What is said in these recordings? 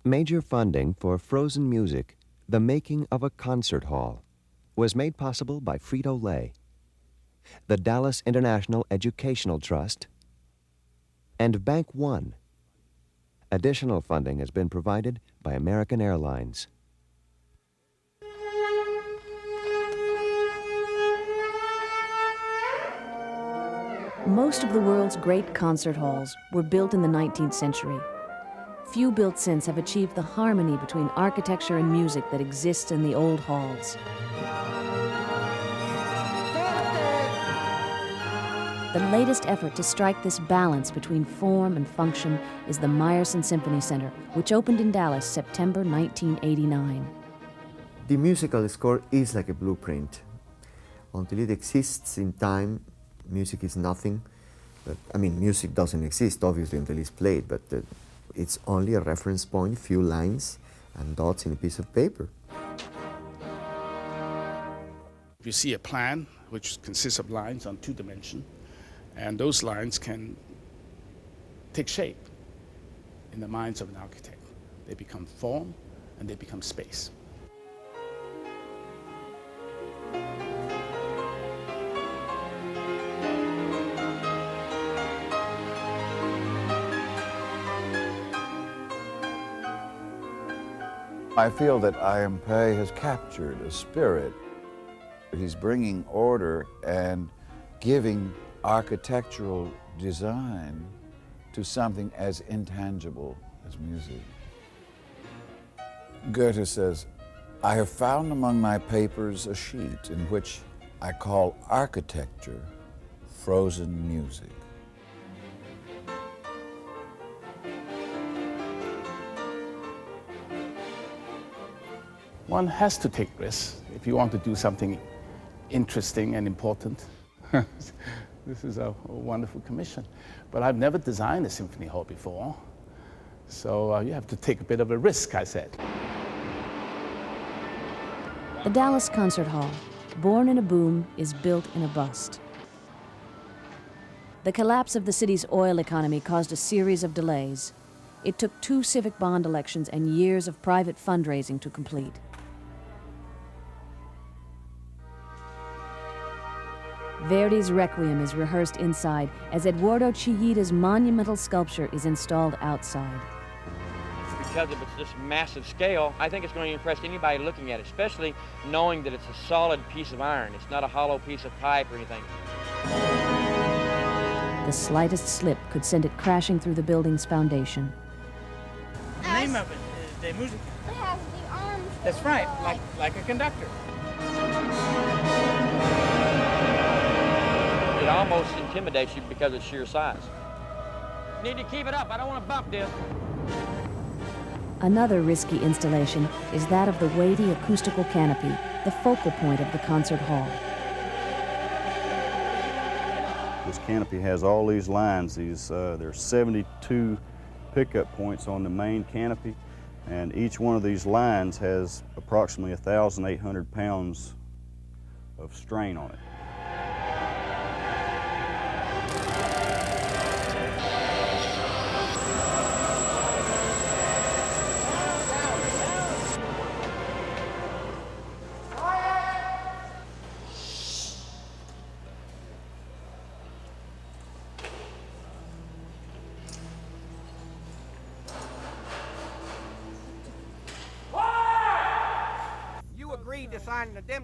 Major funding for Frozen Music, the making of a concert hall, was made possible by Frito-Lay, the Dallas International Educational Trust, and Bank One. Additional funding has been provided by American Airlines. Most of the world's great concert halls were built in the 19th century. Few built since have achieved the harmony between architecture and music that exists in the old halls. The latest effort to strike this balance between form and function is the Meyerson Symphony Center, which opened in Dallas September 1989. The musical score is like a blueprint. Until it exists in time, music is nothing. But, I mean, music doesn't exist, obviously, until it's played, but it's only a reference point, few lines and dots in a piece of paper. You see a plan, which consists of lines on 2 dimensions, and those lines can take shape in the minds of an architect. They become form, and they become space. I feel that I.M. Pei has captured a spirit. He's bringing order and giving architectural design to something as intangible as music. Goethe says, "I have found among my papers a sheet in which I call architecture frozen music." One has to take risks if you want to do something interesting and important. This is a wonderful commission. But I've never designed a symphony hall before, so you have to take a bit of a risk, I said. The Dallas Concert Hall, born in a boom, is built in a bust. The collapse of the city's oil economy caused a series of delays. It took 2 civic bond elections and years of private fundraising to complete. Verdi's Requiem is rehearsed inside as Eduardo Chiyida's monumental sculpture is installed outside. Because of its just massive scale, I think it's going to impress anybody looking at it, especially knowing that it's a solid piece of iron. It's not a hollow piece of pipe or anything. The slightest slip could send it crashing through the building's foundation. The name of it is the music. It has the arms. That's right, like a conductor. It almost intimidates you because of sheer size. Need to keep it up. I don't want to bump this. Another risky installation is that of the weighty acoustical canopy, the focal point of the concert hall. This canopy has all these lines. There's 72 pickup points on the main canopy, and each one of these lines has approximately 1,800 pounds of strain on it.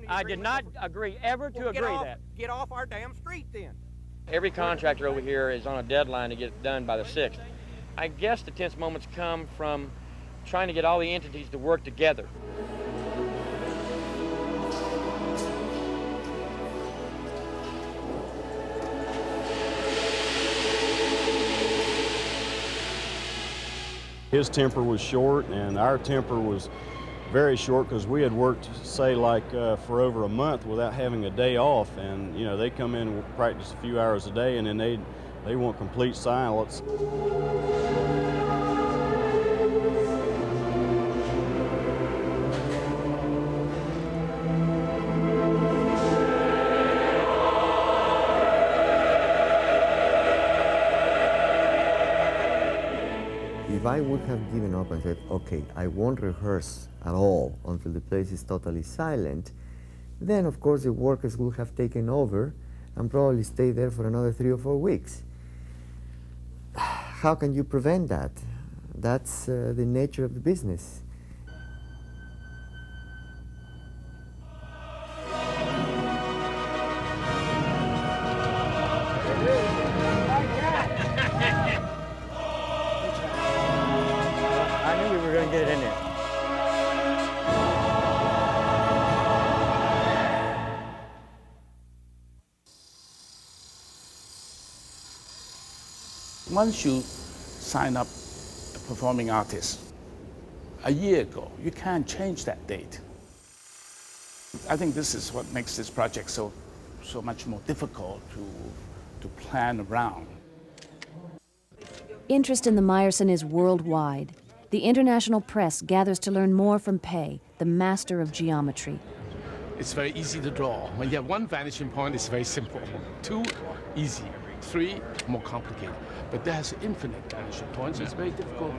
I did not agree ever to agree that. Get off our damn street then. Every contractor over here is on a deadline to get it done by the 6th. I guess the tense moments come from trying to get all the entities to work together. His temper was short and our temper was very short because we had worked, say, for over a month without having a day off, and you know they come in and practice a few hours a day, and then they want complete silence. If I would have given up and said, okay, I won't rehearse at all until the place is totally silent, then of course the workers would have taken over and probably stay there for another 3 or 4 weeks. How can you prevent that? That's the nature of the business. I knew we were going to get it in there. Once you sign up a performing artist a year ago, you can't change that date. I think this is what makes this project so much more difficult to plan around. Interest in the Meyerson is worldwide. The international press gathers to learn more from Pei, the master of geometry. It's very easy to draw. When you have one vanishing point, it's very simple. 2, easy. 3, more complicated. But there's infinite vanishing points. It's very difficult,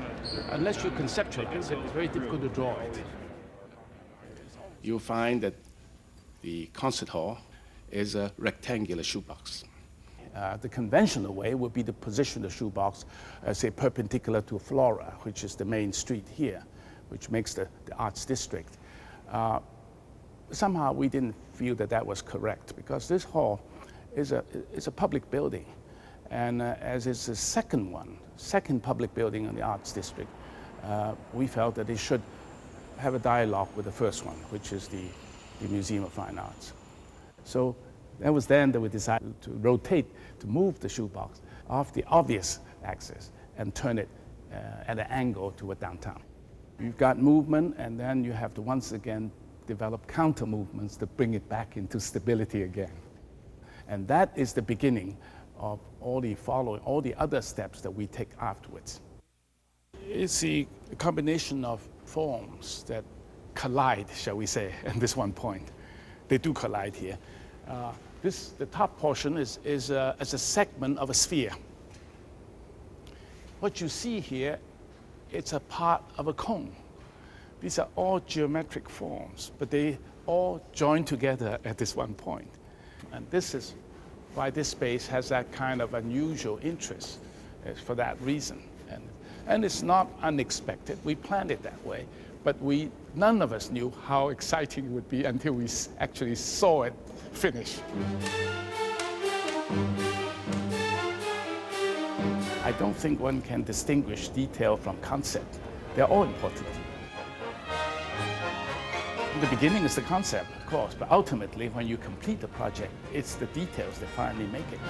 unless you conceptualize it, it's very difficult to draw it. You'll find that the concert hall is a rectangular shoebox. The conventional way would be to position the shoebox, say, perpendicular to Flora, which is the main street here, which makes the arts district. Somehow we didn't feel that that was correct, because this hall is a public building. And as it's the second public building in the arts district, we felt that it should have a dialogue with the first one, which is the Museum of Fine Arts. So that was then that we decided to rotate, to move the shoebox off the obvious axis and turn it at an angle toward downtown. You've got movement, and then you have to once again develop counter movements to bring it back into stability again. And that is the beginning of all the other steps that we take afterwards. It's a combination of forms that collide, shall we say, at this one point. They do collide here. The top portion is a segment of a sphere. What you see here, it's a part of a cone. These are all geometric forms, but they all join together at this one point. And this is why this space has that kind of unusual interest, for that reason. And it's not unexpected. We planned it that way, but none of us knew how exciting it would be until we actually saw it finish. I don't think one can distinguish detail from concept. They're all important. In the beginning is the concept, of course, but ultimately, when you complete the project, it's the details that finally make it.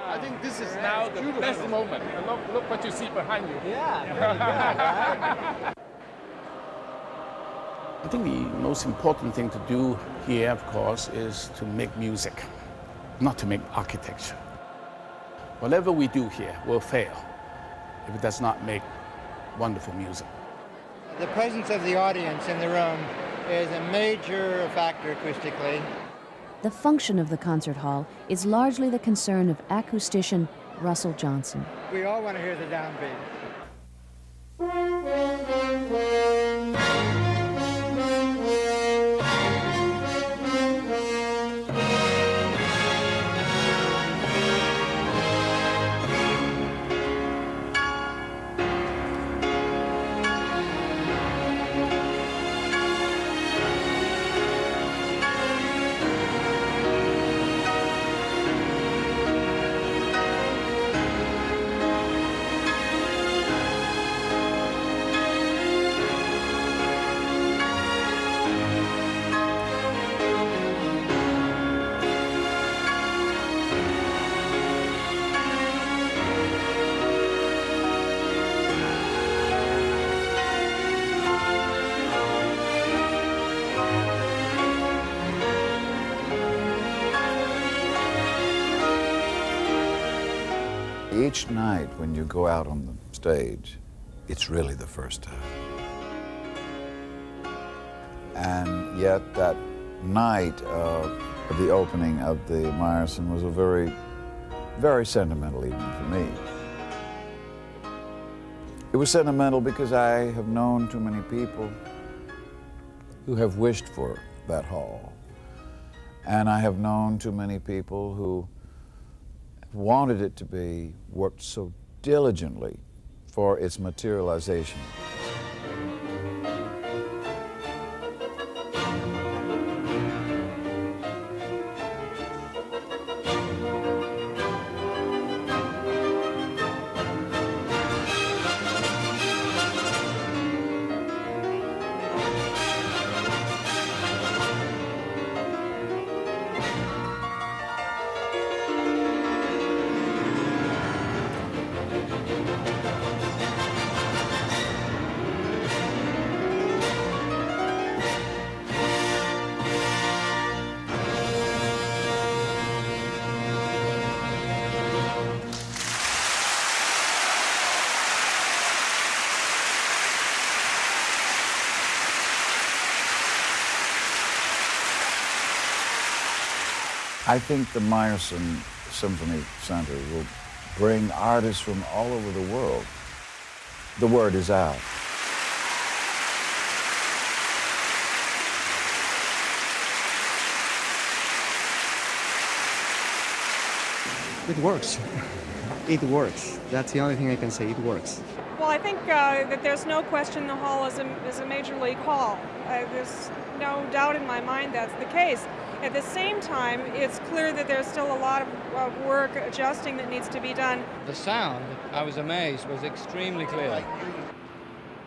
I think this is now the best moment. And look what you see behind you. I think the most important thing to do here, of course, is to make music, not to make architecture. Whatever we do here will fail if it does not make wonderful music. The presence of the audience in the room is a major factor acoustically. The function of the concert hall is largely the concern of acoustician Russell Johnson. We all want to hear the downbeat. Each night when you go out on the stage, it's really the first time. And yet that night of the opening of the Meyerson was a very, very sentimental evening for me. It was sentimental because I have known too many people who have wished for that hall. And I have known too many people who wanted it to be, worked so diligently for its materialization. I think the Meyerson Symphony Center will bring artists from all over the world. The word is out. It works. It works. That's the only thing I can say. It works. Well, I think that there's no question the hall is a major league hall. There's no doubt in my mind that's the case. At the same time, it's clear that there's still a lot of work adjusting that needs to be done. The sound, I was amazed, was extremely clear.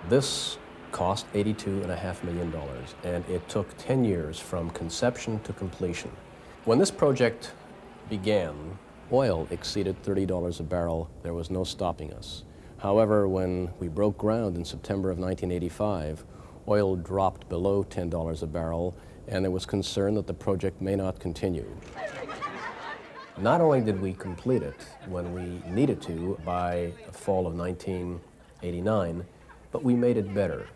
This cost $82.5 million, and it took 10 years from conception to completion. When this project began, oil exceeded $30 a barrel. There was no stopping us. However, when we broke ground in September of 1985, oil dropped below $10 a barrel, and there was concern that the project may not continue. Not only did we complete it when we needed to by the fall of 1989, but we made it better.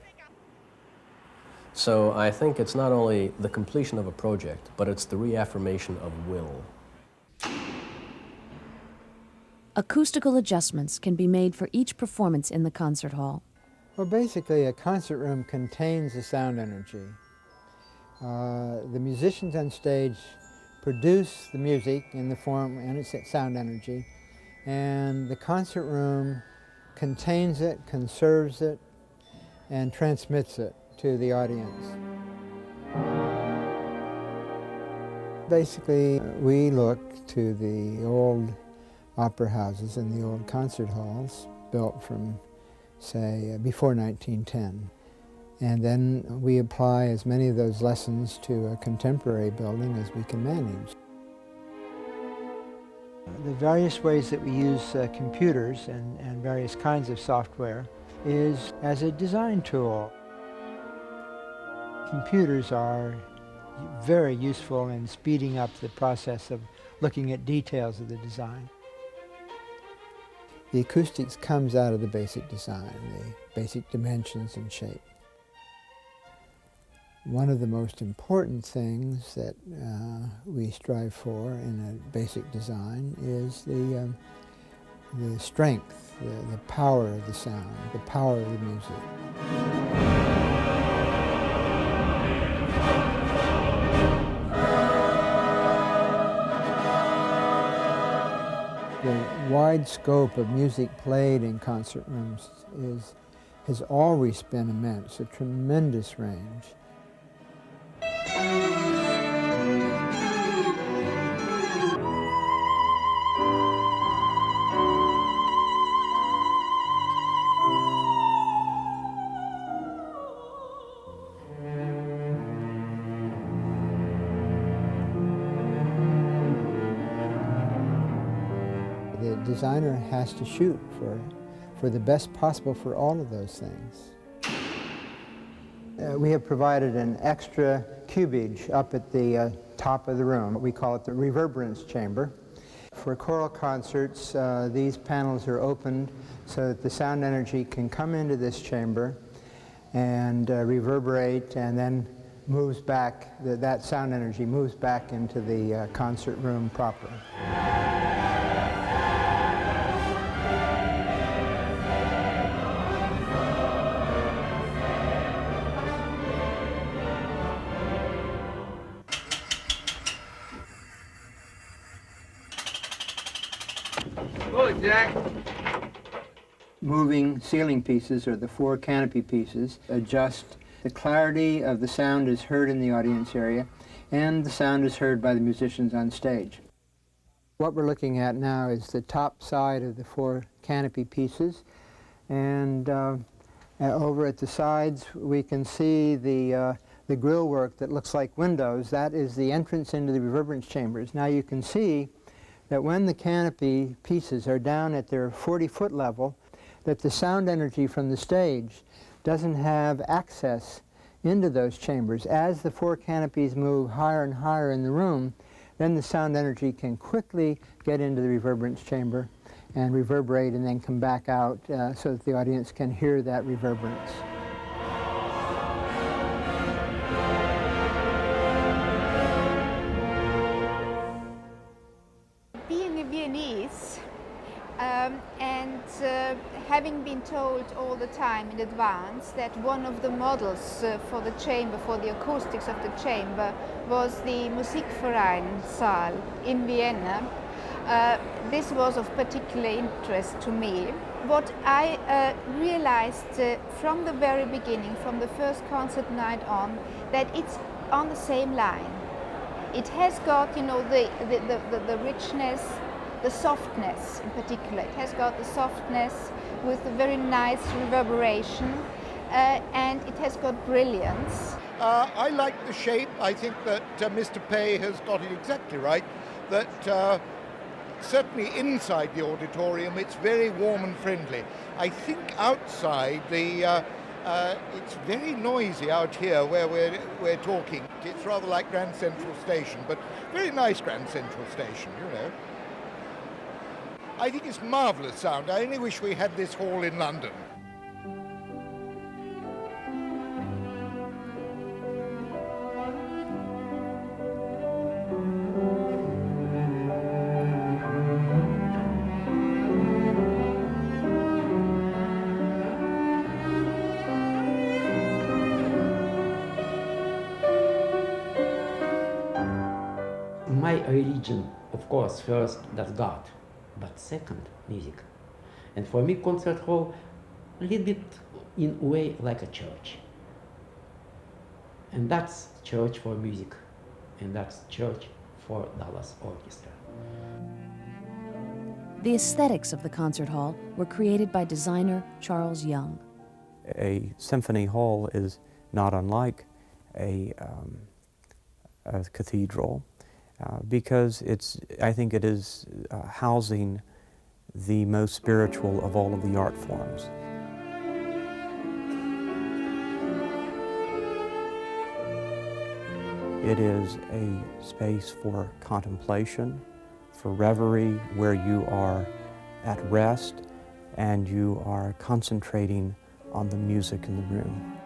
So I think it's not only the completion of a project, but it's the reaffirmation of will. Acoustical adjustments can be made for each performance in the concert hall. Well, basically, a concert room contains the sound energy. The musicians on stage produce the music in the form and its sound energy, and the concert room contains it, conserves it, and transmits it to the audience. Basically, we look to the old opera houses and the old concert halls built from, say, before 1910. And then we apply as many of those lessons to a contemporary building as we can manage. The various ways that we use computers and various kinds of software is as a design tool. Computers are very useful in speeding up the process of looking at details of the design. The acoustics comes out of the basic design, the basic dimensions and shape. One of the most important things that we strive for in a basic design is the strength, the power of the sound, the power of the music. The wide scope of music played in concert rooms has always been immense, a tremendous range. The designer has to shoot for the best possible for all of those things. We have provided an extra cubage up at the top of the room. We call it the reverberance chamber. for choral concerts, these panels are opened so that the sound energy can come into this chamber and reverberate, and then moves back, that sound energy moves back into the concert room proper. Look, Jack. Moving ceiling pieces, or the 4 canopy pieces, adjust the clarity of the sound is heard in the audience area, and the sound is heard by the musicians on stage. What we're looking at now is the top side of the 4 canopy pieces, and over at the sides we can see the grille work that looks like windows. That is the entrance into the reverberance chambers. Now you can see that when the canopy pieces are down at their 40-foot level, that the sound energy from the stage doesn't have access into those chambers. As the 4 canopies move higher and higher in the room, then the sound energy can quickly get into the reverberance chamber and reverberate and then come back out so that the audience can hear that reverberance. Being a Viennese, and having been told all the time in advance that one of the models for the chamber, for the acoustics of the chamber, was the Musikverein Saal in Vienna, this was of particular interest to me. What I realized from the very beginning, from the first concert night on, that it's on the same line. It has got, you know, the richness, the softness in particular. It has got the softness with a very nice reverberation, and it has got brilliance. I like the shape. I think that Mr. Pei has got it exactly right, that certainly inside the auditorium it's very warm and friendly. I think outside it's very noisy out here where we're talking. It's rather like Grand Central Station, but very nice Grand Central Station, you know. I think it's marvellous sound. I only wish we had this hall in London. My religion, of course, first, that's God, but second, music. And for me, concert hall, a little bit in a way like a church. And that's church for music, and that's church for Dallas Orchestra. The aesthetics of the concert hall were created by designer Charles Young. A symphony hall is not unlike a cathedral. Because I think it is housing the most spiritual of all of the art forms. It is a space for contemplation, for reverie, where you are at rest and you are concentrating on the music in the room.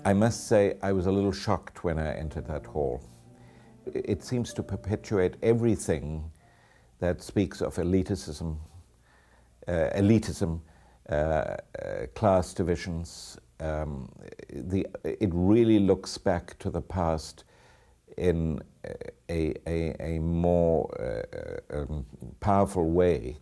I must say I was a little shocked when I entered that hall. It seems to perpetuate everything that speaks of elitism, class divisions. It really looks back to the past in a more powerful way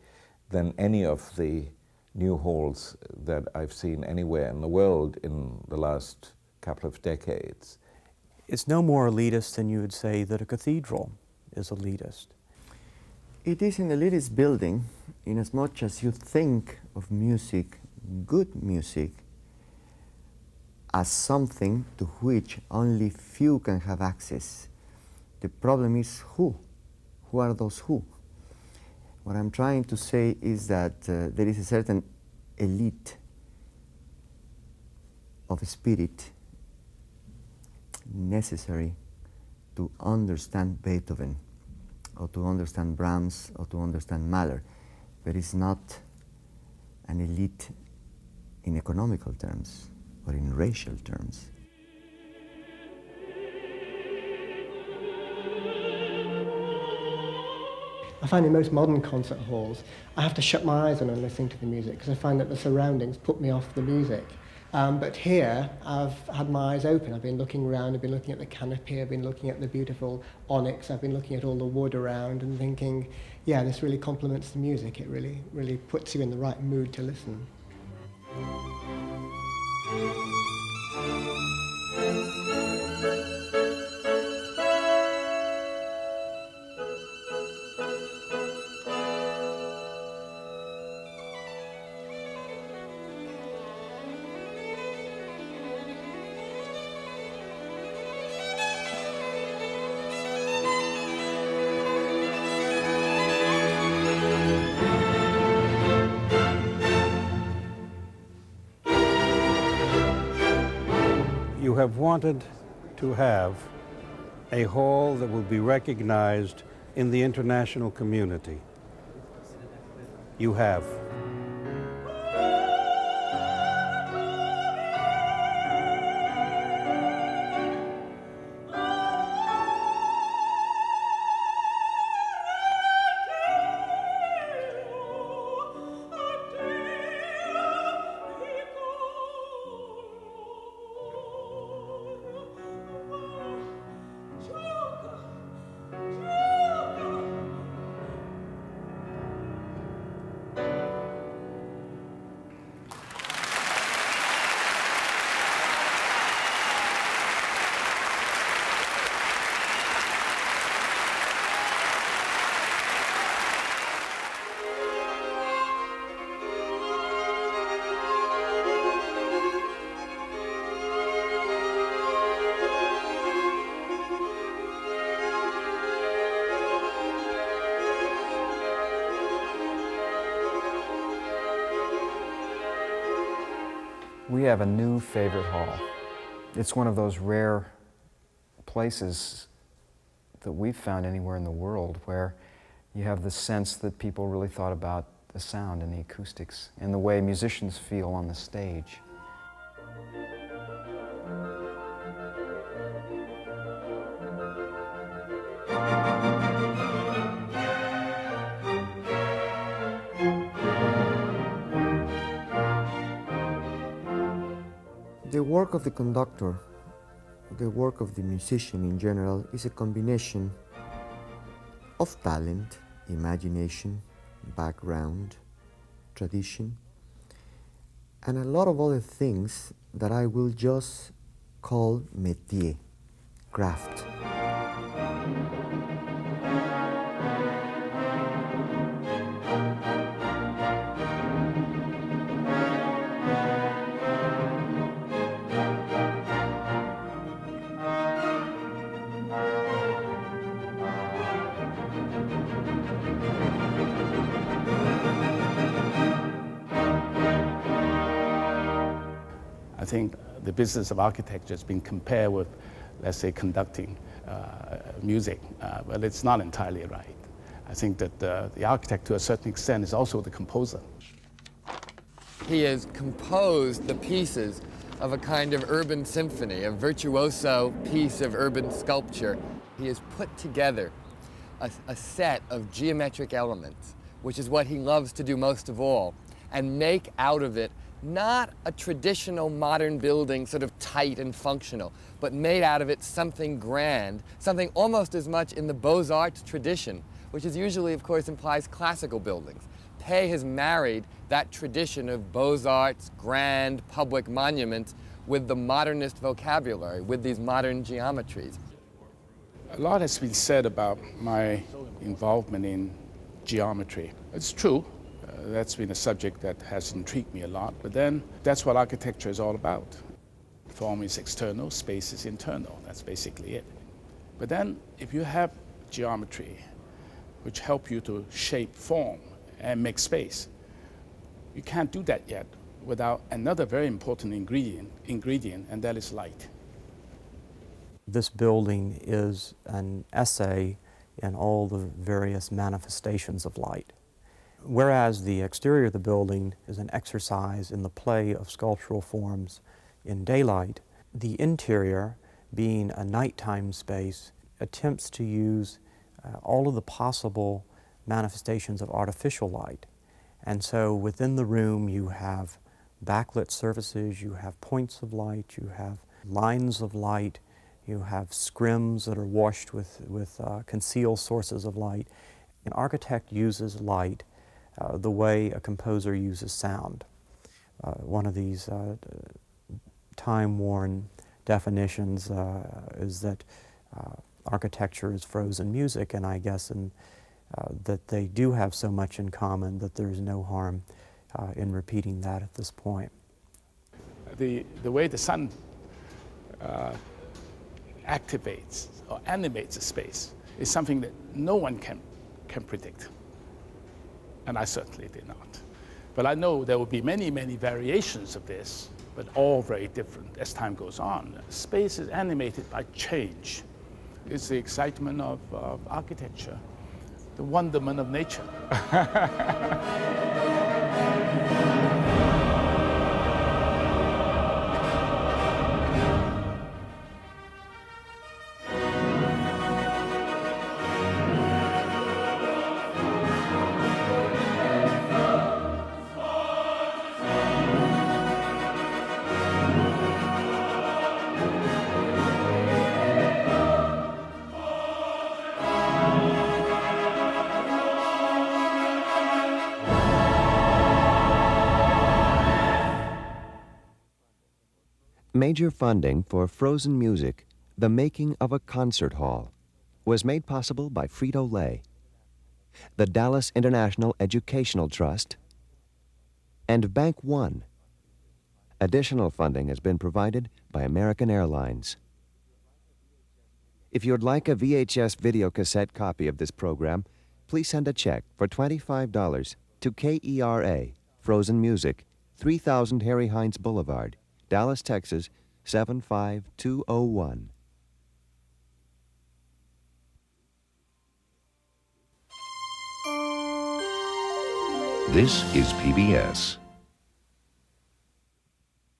than any of the new halls that I've seen anywhere in the world in the last couple of decades. It's no more elitist than you would say that a cathedral is elitist. It is an elitist building in as much as you think of music, good music, as something to which only few can have access. The problem is who? Who are those who? What I'm trying to say is that there is a certain elite of spirit necessary to understand Beethoven, or to understand Brahms, or to understand Mahler. But it's not an elite in economical terms, or in racial terms. I find in most modern concert halls, I have to shut my eyes when I'm listening to the music because I find that the surroundings put me off the music. But here, I've had my eyes open. I've been looking around, I've been looking at the canopy, I've been looking at the beautiful onyx, I've been looking at all the wood around and thinking, yeah, this really complements the music. It really puts you in the right mood to listen. You have wanted to have a hall that will be recognized in the international community. You have. We have a new favorite hall. It's one of those rare places that we've found anywhere in the world where you have the sense that people really thought about the sound and the acoustics and the way musicians feel on the stage. The work of the conductor, the work of the musician in general, is a combination of talent, imagination, background, tradition, and a lot of other things that I will just call métier, craft. I think the business of architecture has been compared with, let's say, conducting music, but it's not entirely right. I think that the architect, to a certain extent, is also the composer. He has composed the pieces of a kind of urban symphony, a virtuoso piece of urban sculpture. He has put together a set of geometric elements, which is what he loves to do most of all, and make out of it not a traditional modern building, sort of tight and functional, but made out of it something grand, something almost as much in the Beaux-Arts tradition, which is usually, of course, implies classical buildings. Pei has married that tradition of Beaux-Arts, grand public monuments, with the modernist vocabulary, with these modern geometries. A lot has been said about my involvement in geometry. It's true. That's been a subject that has intrigued me a lot, but then that's what architecture is all about. Form is external, space is internal. That's basically it. But then if you have geometry, which help you to shape form and make space, you can't do that yet without another very important ingredient, and that is light. This building is an essay in all the various manifestations of light. Whereas the exterior of the building is an exercise in the play of sculptural forms in daylight, the interior, being a nighttime space, attempts to use all of the possible manifestations of artificial light. And so within the room you have backlit surfaces, you have points of light, you have lines of light, you have scrims that are washed with concealed sources of light. An architect uses light the way a composer uses sound. One of these time-worn definitions is that architecture is frozen music, and I guess that they do have so much in common that there's no harm in repeating that at this point. The way the sun activates or animates a space is something that no one can predict. And I certainly did not. But I know there will be many, many variations of this, but all very different as time goes on. Space is animated by change. It's the excitement of architecture, the wonderment of nature. Major funding for Frozen Music, The Making of a Concert Hall, was made possible by Frito-Lay, the Dallas International Educational Trust, and Bank One. Additional funding has been provided by American Airlines. If you'd like a VHS videocassette copy of this program, please send a check for $25 to KERA, Frozen Music, 3000 Harry Hines Boulevard, Dallas, Texas, 75201. This is PBS.